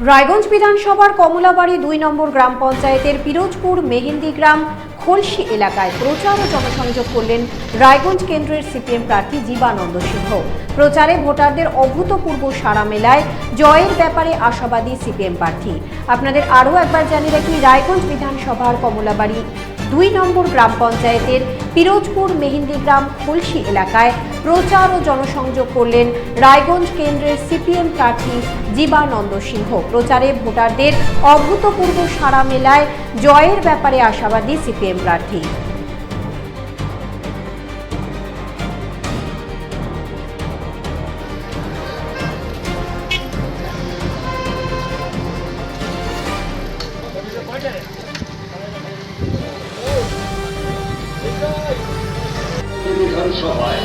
রায়গঞ্জ বিধানসভার কমলাবাড়ি ২ নম্বর গ্রাম পঞ্চায়েতের পিরোজপুর মেহেন্দি গ্রাম খোলসি এলাকায় প্রচার ও জনসংযোগ করলেন রায়গঞ্জ কেন্দ্রের সিপিএম প্রার্থী জীবানন্দ সিংহ। প্রচারে ভোটারদের অভূতপূর্ব সাড়া মেলায় জয়ের ব্যাপারে আশাবাদী সিপিএম প্রার্থী। আপনাদের আরও একবার জানিয়ে রাখি, রায়গঞ্জ বিধানসভার কমলাবাড়ি ২ নম্বর গ্রাম পঞ্চায়েতের পিরোজপুর মেহেন্দি গ্রাম খোলসি এলাকায় প্রচার ও জনসংযোগ করলেন রায়গঞ্জ কেন্দ্রের সিপিএম প্রার্থী জীবানন্দ সিংহ। প্রচারে ভোটারদের অভূতপূর্ব সাড়া মেলায় জয়ের ব্যাপারে আশাবাদী সিপিএম প্রার্থী।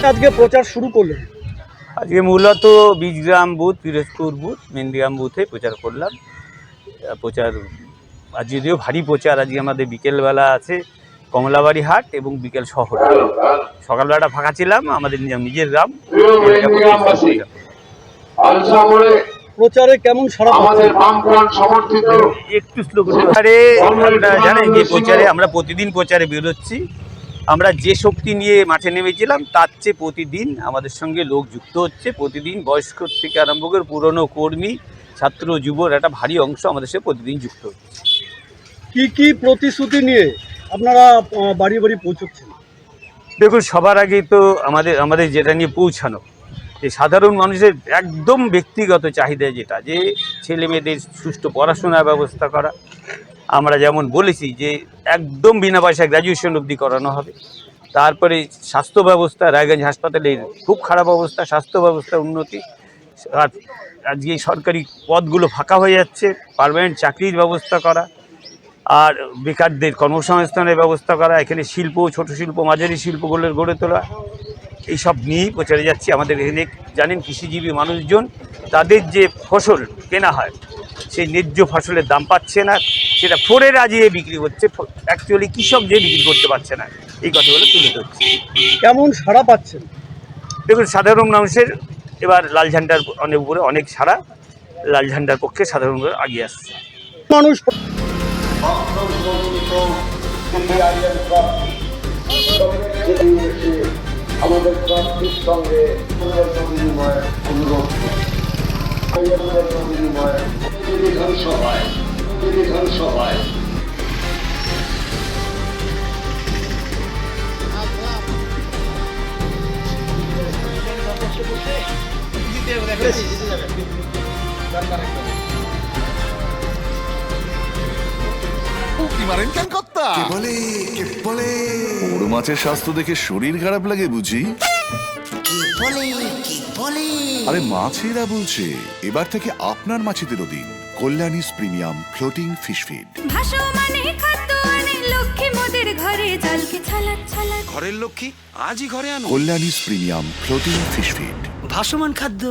আজকে প্রচার শুরু করলেন? আজকে মূলত বীজগ্রাম বুথ, পিরোজপুর বুথ, মেহেন্দিগ্রাম বুথে প্রচার করলাম। প্রচার আজ যদিও ভারী প্রচার, আজকে আমাদের বিকেলবেলা আছে কমলাবাড়ি হাট এবং বিকেল শহর। সকালবেলাটা ফাঁকা ছিলাম, আমাদের নিজের গ্রাম। প্রচারে কেমন সারা একটু স্লো করে জানেন যে প্রচারে আমরা প্রতিদিন প্রচারে বেরোচ্ছি। আমরা যে শক্তি নিয়ে মাঠে নেমেছিলাম তার চেয়ে প্রতিদিন আমাদের সঙ্গে লোক যুক্ত হচ্ছে। প্রতিদিন বয়স্ক থেকে আরম্ভ করে পুরনো কর্মী, ছাত্র, যুবর একটা ভারী অংশ আমাদের সাথে প্রতিদিন যুক্ত হচ্ছে। কি কি প্রতিশ্রুতি নিয়ে আপনারা বাড়ি বাড়ি পৌঁছচ্ছেন? দেখুন, সবার আগেই তো আমাদের যেটা নিয়ে পৌঁছানো, যে সাধারণ মানুষের একদম ব্যক্তিগত চাহিদা, যেটা যে ছেলে মেয়েদের সুষ্ঠু পড়াশোনার ব্যবস্থা করা। আমরা যেমন বলেছি যে একদম বিনা পয়সায় গ্র্যাজুয়েশন অবধি করানো হবে। তারপরে স্বাস্থ্য ব্যবস্থা, রায়গঞ্জ হাসপাতালের খুব খারাপ অবস্থা, স্বাস্থ্য ব্যবস্থার উন্নতি। আর আজকে সরকারি পদগুলো ফাঁকা হয়ে যাচ্ছে, পার্মানেন্ট চাকরির ব্যবস্থা করা, আর বেকারদের কর্মসংস্থানের ব্যবস্থা করা। এখানে শিল্প, ছোট শিল্প, মাঝারি শিল্পগুলোর গড়ে তোলা, এইসব নিয়েই প্রচারে যাচ্ছি। আমাদের এখানে জানেন কৃষিজীবী মানুষজন, তাদের যে ফসল কেনা হয় সেই ন্যায্য ফসলের দাম পাচ্ছে না, সেটা ফোরে রাজিয়ে বিক্রি হচ্ছে। অ্যাকচুয়ালি কৃষক যে বিক্রি করতে পারছে না, এই কথাগুলো তুলে ধরছে। কেমন সাড়া পাচ্ছেন? দেখুন, সাধারণ মানুষের এবার লাল ঝান্ডার অনেক উপরে অনেক সাড়া, লাল ঝান্ডার পক্ষে সাধারণ মানুষ এগিয়ে আসছে। মানুষ আমাদের প্রার্থীর সঙ্গে বিনিময় অনুরোধ বিধানসভায় বড় মাছের স্বাস্থ্য দেখে শরীর খারাপ লাগে বুঝি? আরে মাছেরা বলছে, এবার থেকে আপনার মাছেদেরও দিন কল্যাণীস প্রিমিয়াম ফ্লোটিং ফিশ ফিড। ঘরের লক্ষ্মী আজই ঘরে আনো কল্যাণীস প্রিমিয়াম ফ্লোটিং ফিশ ফিড। ভাসমান খাদ্য।